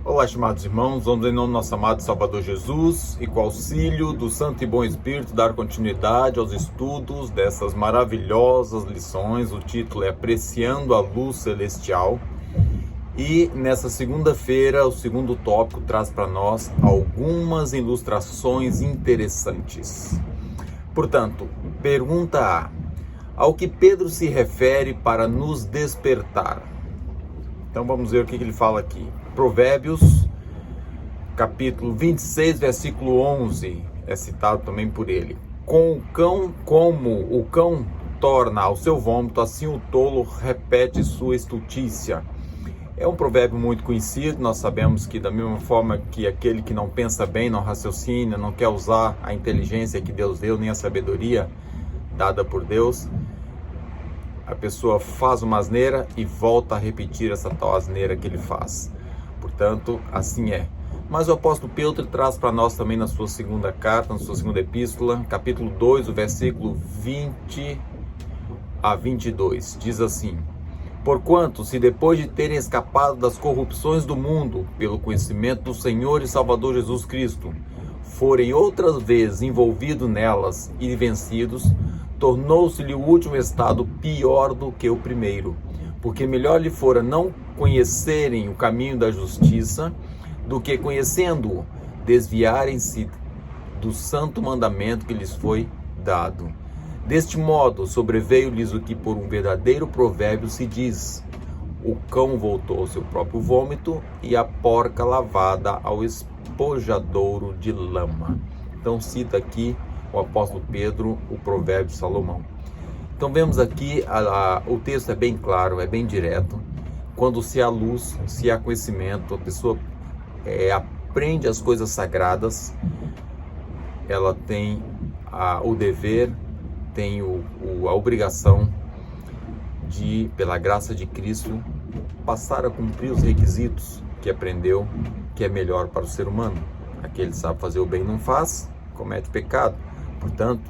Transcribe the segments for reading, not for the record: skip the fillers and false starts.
Olá, estimados irmãos, vamos em nome do nosso amado Salvador Jesus e com o auxílio do Santo e Bom Espírito dar continuidade aos estudos dessas maravilhosas lições. O título é Apreciando a Luz Celestial e nessa segunda-feira o segundo tópico traz para nós algumas ilustrações interessantes. Portanto, pergunta A: ao que Pedro se refere para nos despertar? Então vamos ver o que ele fala aqui. Provérbios, capítulo 26, versículo 11, é citado também por ele. Como o cão torna ao seu vômito, assim o tolo repete sua estultícia. É um provérbio muito conhecido. Nós sabemos que da mesma forma que aquele que não pensa bem, não raciocina, não quer usar a inteligência que Deus deu, nem a sabedoria dada por Deus, a pessoa faz uma asneira e volta a repetir essa tal asneira que ele faz. Portanto, assim é. Mas o apóstolo Pedro traz para nós também na sua segunda carta, na sua segunda epístola, capítulo 2, o versículo 20 a 22. Diz assim: porquanto, se depois de terem escapado das corrupções do mundo, pelo conhecimento do Senhor e Salvador Jesus Cristo, forem outras vezes envolvidos nelas e vencidos, tornou-se-lhe o último estado pior do que o primeiro. Porque melhor lhe fora não conhecerem o caminho da justiça, do que conhecendo-o, desviarem-se do santo mandamento que lhes foi dado. Deste modo, sobreveio-lhes o que por um verdadeiro provérbio se diz: o cão voltou ao seu próprio vômito e a porca lavada ao espojadouro de lama. Então cita aqui o apóstolo Pedro o provérbio de Salomão. Então vemos aqui, o texto é bem claro, é bem direto. Quando se há luz, se há conhecimento, a pessoa aprende as coisas sagradas, ela tem o dever, tem a obrigação de, pela graça de Cristo, passar a cumprir os requisitos que aprendeu, que é melhor para o ser humano. Aquele que sabe fazer o bem não faz, comete pecado. Portanto,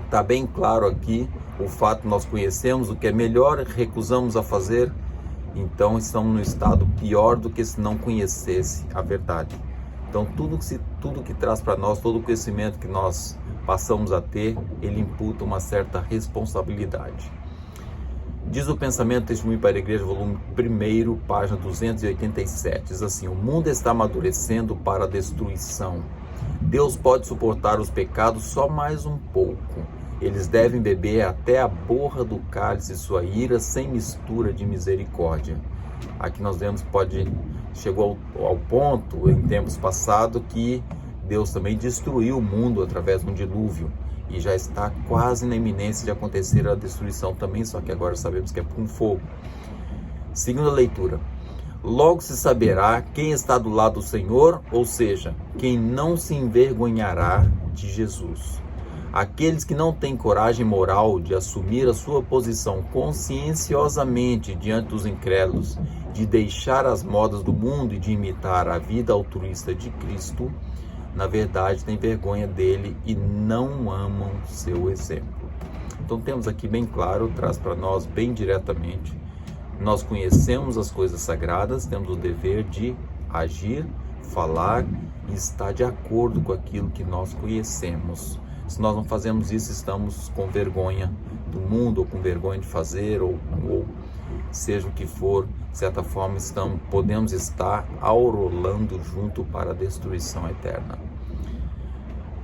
está bem claro aqui o fato de nós conhecermos o que é melhor, recusamos a fazer, então estamos no estado pior do que se não conhecesse a verdade. Então tudo que traz para nós, todo o conhecimento que nós passamos a ter, ele imputa uma certa responsabilidade. Diz o Pensamento e Testemunho para a Igreja, volume 1, página 287, diz assim: o mundo está amadurecendo para a destruição. Deus pode suportar os pecados só mais um pouco. Eles devem beber até a borra do cálice de sua ira, sem mistura de misericórdia. Aqui nós vemos que chegou ao ponto, em tempos passados, que Deus também destruiu o mundo através de um dilúvio. E já está quase na iminência de acontecer a destruição também, só que agora sabemos que é com fogo. Segunda leitura. Logo se saberá quem está do lado do Senhor, ou seja, quem não se envergonhará de Jesus. Aqueles que não têm coragem moral de assumir a sua posição conscienciosamente diante dos incrédulos, de deixar as modas do mundo e de imitar a vida altruísta de Cristo, na verdade têm vergonha dele e não amam seu exemplo. Então temos aqui bem claro, traz para nós bem diretamente: nós conhecemos as coisas sagradas, temos o dever de agir, falar e estar de acordo com aquilo que nós conhecemos. Se nós não fazemos isso, estamos com vergonha do mundo, ou com vergonha de fazer, ou seja o que for, de certa forma podemos estar aurolando junto para a destruição eterna.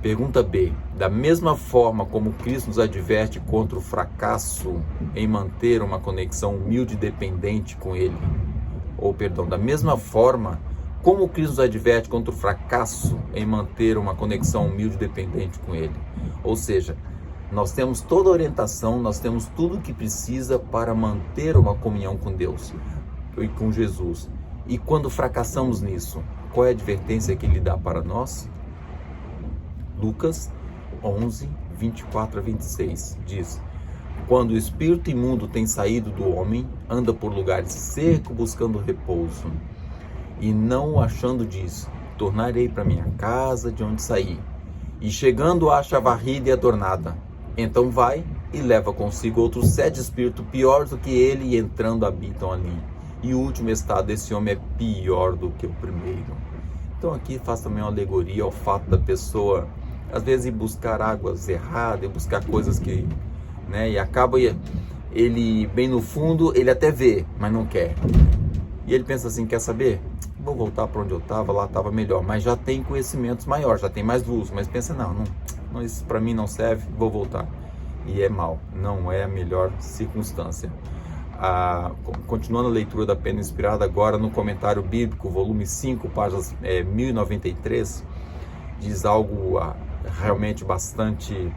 Pergunta B. Da mesma forma como Cristo nos adverte contra o fracasso em manter uma conexão humilde e dependente com Ele, da mesma forma como Cristo nos adverte contra o fracasso em manter uma conexão humilde e dependente com Ele. Ou seja, nós temos toda a orientação, nós temos tudo o que precisa para manter uma comunhão com Deus e com Jesus. E quando fracassamos nisso, qual é a advertência que Ele dá para nós? Lucas 11, 24 a 26 diz: quando o espírito imundo tem saído do homem, anda por lugares secos buscando repouso, e não o achando diz: tornarei para minha casa de onde saí. E chegando acha varrida e adornada. Então vai e leva consigo outros 7 espíritos piores do que ele, e entrando habitam ali. e o último estado desse homem é pior do que o primeiro. Então aqui faz também uma alegoria ao fato da pessoa, às vezes, ir buscar águas erradas, ir buscar coisas que, né, e acaba ele, bem no fundo, ele até vê, mas não quer. E ele pensa assim, quer saber? Vou voltar para onde eu estava, lá estava melhor, mas já tem conhecimentos maiores, já tem mais luz, mas pensa, não, isso para mim não serve, vou voltar. E é mal, não é a melhor circunstância. Continuando a leitura da Pena Inspirada, agora no Comentário Bíblico, volume 5, páginas 1093, diz algo realmente bastante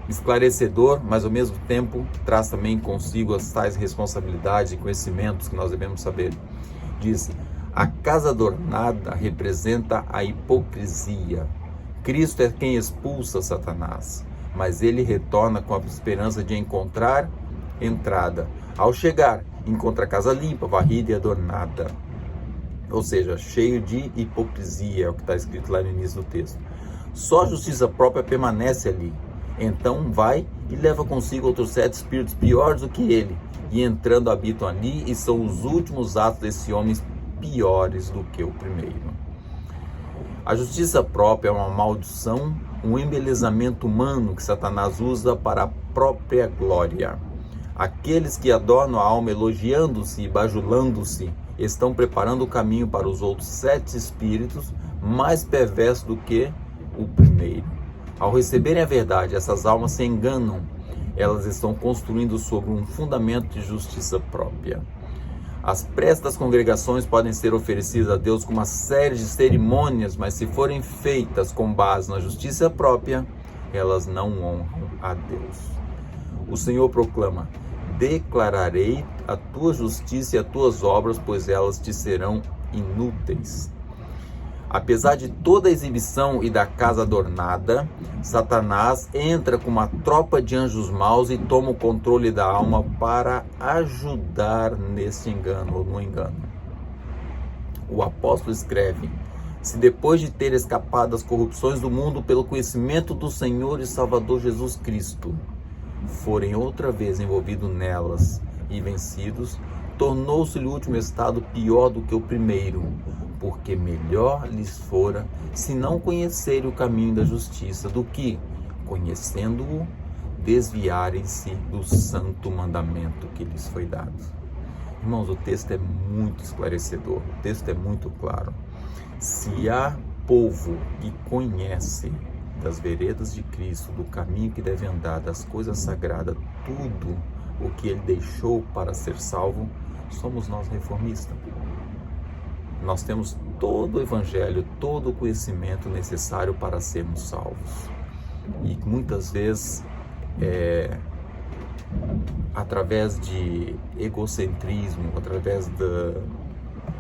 esclarecedor, mas ao mesmo tempo traz também consigo as tais responsabilidades e conhecimentos que nós devemos saber. Diz: a casa adornada representa a hipocrisia. Cristo é quem expulsa Satanás, mas ele retorna com a esperança de encontrar entrada. Ao chegar, encontra a casa limpa, varrida e adornada. Ou seja, cheio de hipocrisia, é o que está escrito lá no início do texto. Só a justiça própria permanece ali. Então vai e leva consigo outros 7 espíritos piores do que ele, e entrando habitam ali, e são os últimos atos desse homem piores do que o primeiro. A justiça própria é uma maldição, um embelezamento humano que Satanás usa para a própria glória. Aqueles que adornam a alma elogiando-se e bajulando-se estão preparando o caminho para os outros 7 espíritos mais perversos do que o primeiro. Ao receberem a verdade, essas almas se enganam. Elas estão construindo sobre um fundamento de justiça própria. As preces das congregações podem ser oferecidas a Deus com uma série de cerimônias, mas se forem feitas com base na justiça própria, elas não honram a Deus. O Senhor proclama: declararei a tua justiça e as tuas obras, pois elas te serão inúteis. Apesar de toda a exibição e da casa adornada, Satanás entra com uma tropa de anjos maus e toma o controle da alma para ajudar nesse engano ou no engano. O apóstolo escreve: se depois de ter escapado das corrupções do mundo pelo conhecimento do Senhor e Salvador Jesus Cristo, forem outra vez envolvidos nelas e vencidos, tornou-se-lhe o último estado pior do que o primeiro, porque melhor lhes fora se não conhecerem o caminho da justiça, do que, conhecendo-o, desviarem-se do santo mandamento que lhes foi dado. Irmãos, o texto é muito esclarecedor, o texto é muito claro. Se há povo que conhece das veredas de Cristo, do caminho que deve andar, das coisas sagradas, tudo o que ele deixou para ser salvo, somos nós reformistas. Nós temos todo o evangelho, todo o conhecimento necessário para sermos salvos. E muitas vezes, através de egocentrismo, através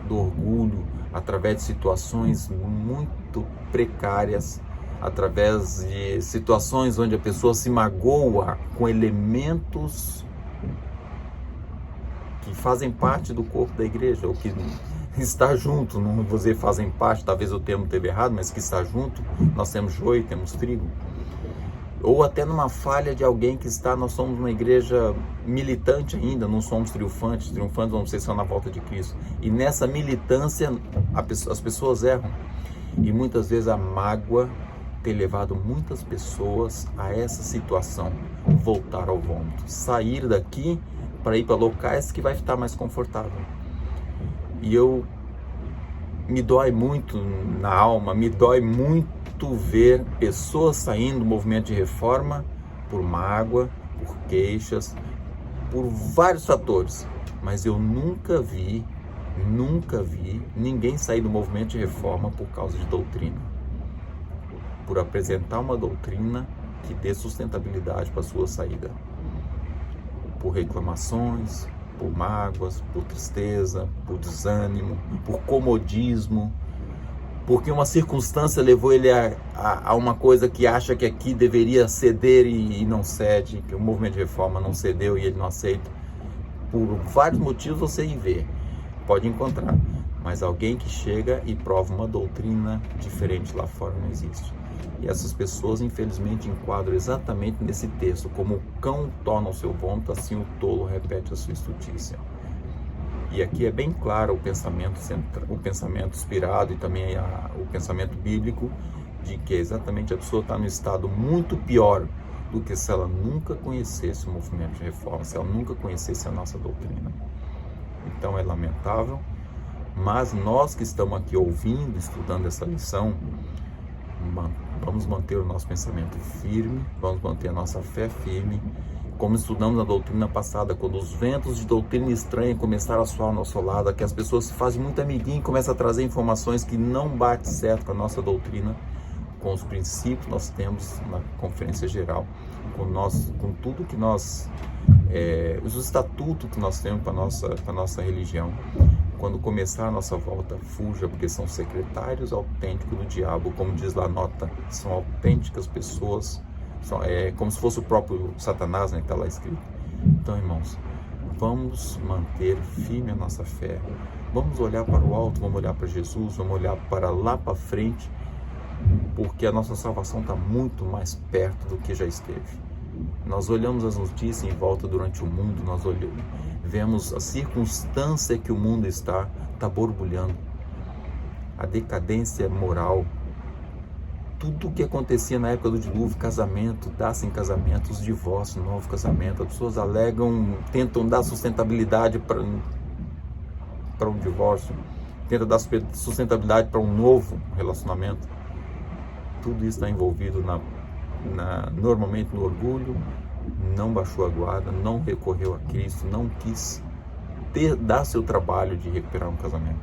do orgulho, através de situações muito precárias, através de situações onde a pessoa se magoa com elementos que fazem parte do corpo da igreja, ou que está junto, não vou dizer fazem parte, talvez o termo esteve errado, mas que está junto. Nós temos joio, temos trigo. Ou até numa falha de alguém que está, nós somos uma igreja militante ainda, não somos triunfantes vamos ser só na volta de Cristo. E nessa militância, as pessoas erram. E muitas vezes a mágoa tem levado muitas pessoas a essa situação, voltar ao vômito, sair daqui para ir para locais que vai estar mais confortável. E me dói muito na alma, me dói muito ver pessoas saindo do movimento de reforma por mágoa, por queixas, por vários fatores. Mas eu nunca vi ninguém sair do movimento de reforma por causa de doutrina. Por apresentar uma doutrina que dê sustentabilidade para a sua saída. Por reclamações, por mágoas, por tristeza, por desânimo, por comodismo, porque uma circunstância levou ele a uma coisa que acha que aqui deveria ceder e não cede, que o movimento de reforma não cedeu e ele não aceita. Por vários motivos você vê, pode encontrar, mas alguém que chega e prova uma doutrina diferente lá fora não existe. E essas pessoas, infelizmente, enquadram exatamente nesse texto: como o cão torna o seu vômito, assim o tolo repete a sua estultícia. E aqui é bem claro o pensamento inspirado e também o pensamento bíblico de que exatamente a pessoa está no estado muito pior do que se ela nunca conhecesse o movimento de reforma, se ela nunca conhecesse a nossa doutrina. Então é lamentável, mas nós que estamos aqui ouvindo, estudando essa lição, vamos manter o nosso pensamento firme, vamos manter a nossa fé firme, como estudamos na doutrina passada, quando os ventos de doutrina estranha começaram a soar ao nosso lado, que as pessoas se fazem muito amiguinho e começam a trazer informações que não batem certo com a nossa doutrina, com os princípios que nós temos na Conferência Geral, com tudo que nós, os estatutos que nós temos para a nossa religião. Quando começar a nossa volta, fuja, porque são secretários autênticos do diabo, como diz lá a nota, são autênticas pessoas, como se fosse o próprio Satanás, né, que está lá escrito. Então, irmãos, vamos manter firme a nossa fé, vamos olhar para o alto, vamos olhar para Jesus, vamos olhar para lá para frente, porque a nossa salvação está muito mais perto do que já esteve. Nós olhamos as notícias em volta durante o mundo, nós vemos a circunstância que o mundo está borbulhando, a decadência moral, tudo o que acontecia na época do dilúvio, casamento, dá-se em casamentos, divórcio, novo casamento, as pessoas tentam dar sustentabilidade para um divórcio, tentam dar sustentabilidade para um novo relacionamento. Tudo isso está envolvido normalmente no orgulho, não baixou a guarda, não recorreu a Cristo, não quis dar seu trabalho de recuperar um casamento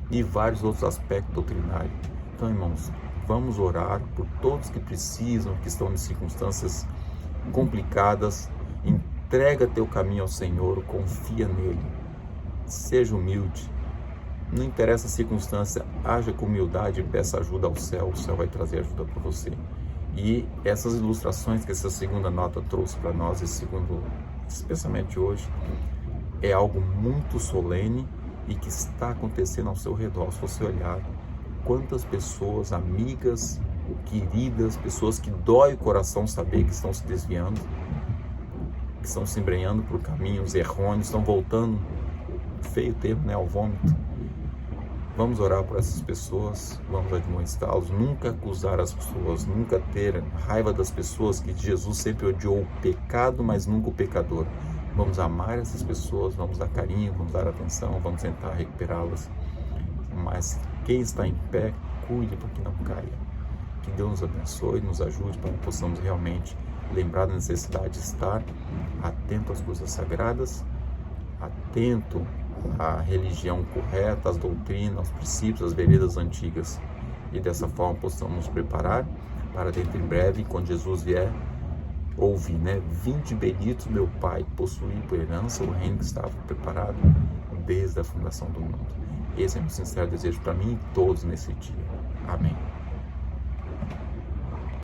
e vários outros aspectos doutrinários. Então, irmãos, vamos orar por todos que precisam, que estão em circunstâncias complicadas. Entrega teu caminho ao Senhor, confia nele, seja humilde. Não interessa a circunstância, haja com humildade e peça ajuda ao céu, o céu vai trazer ajuda para você. E essas ilustrações que essa segunda nota trouxe para nós, esse pensamento de hoje, é algo muito solene e que está acontecendo ao seu redor. Se você olhar, quantas pessoas, amigas, queridas, pessoas que dói o coração saber que estão se desviando, que estão se embrenhando por caminhos errôneos, estão voltando, feio termo, né, ao vômito. Vamos orar por essas pessoas, vamos admoestá-los, nunca acusar as pessoas, nunca ter raiva das pessoas, que Jesus sempre odiou o pecado, mas nunca o pecador. Vamos amar essas pessoas, vamos dar carinho, vamos dar atenção, vamos tentar recuperá-las. Mas quem está em pé, cuide para que não caia. Que Deus nos abençoe, nos ajude para que possamos realmente lembrar da necessidade de estar atento às coisas sagradas, atento à religião correta, às doutrinas, aos princípios, às veredas antigas. E dessa forma possamos nos preparar para dentro em breve, quando Jesus vier, ouvir, né? Vinde benditos, meu Pai, possuir por herança o reino que estava preparado desde a fundação do mundo. Esse é o meu sincero desejo para mim e todos nesse dia. Amém.